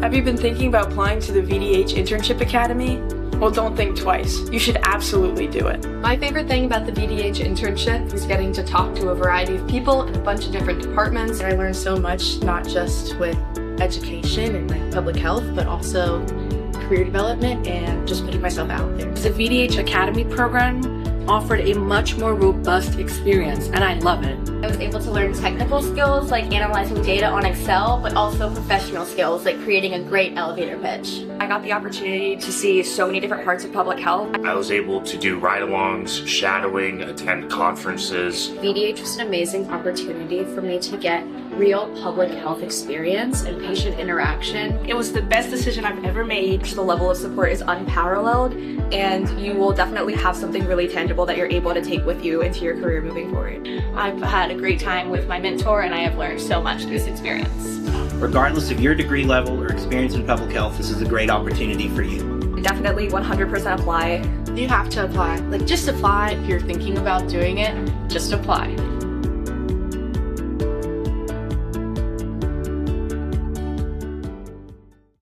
Have you been thinking about applying to the VDH Internship Academy? Well, don't think twice. You should absolutely do it. My favorite thing about the VDH internship is getting to talk to a variety of people in a bunch of different departments. I learned so much, not just with education and like public health, but also career development and just putting myself out there. The VDH Academy program offered a much more robust experience, and I love it. I was able to learn technical skills like analyzing data on Excel, but also professional skills like creating a great elevator pitch. I got the opportunity to see so many different parts of public health. I was able to do ride-alongs, shadowing, attend conferences. VDH was an amazing opportunity for me to get real public health experience and patient interaction. It was the best decision I've ever made. The level of support is unparalleled, and you will definitely have something really tangible that you're able to take with you into your career moving forward. I've had a great time with my mentor, and I have learned so much through this experience. Regardless of your degree level or experience in public health, this is a great opportunity for you. Definitely 100% apply. You have to apply. Like, just apply. If you're thinking about doing it, just apply.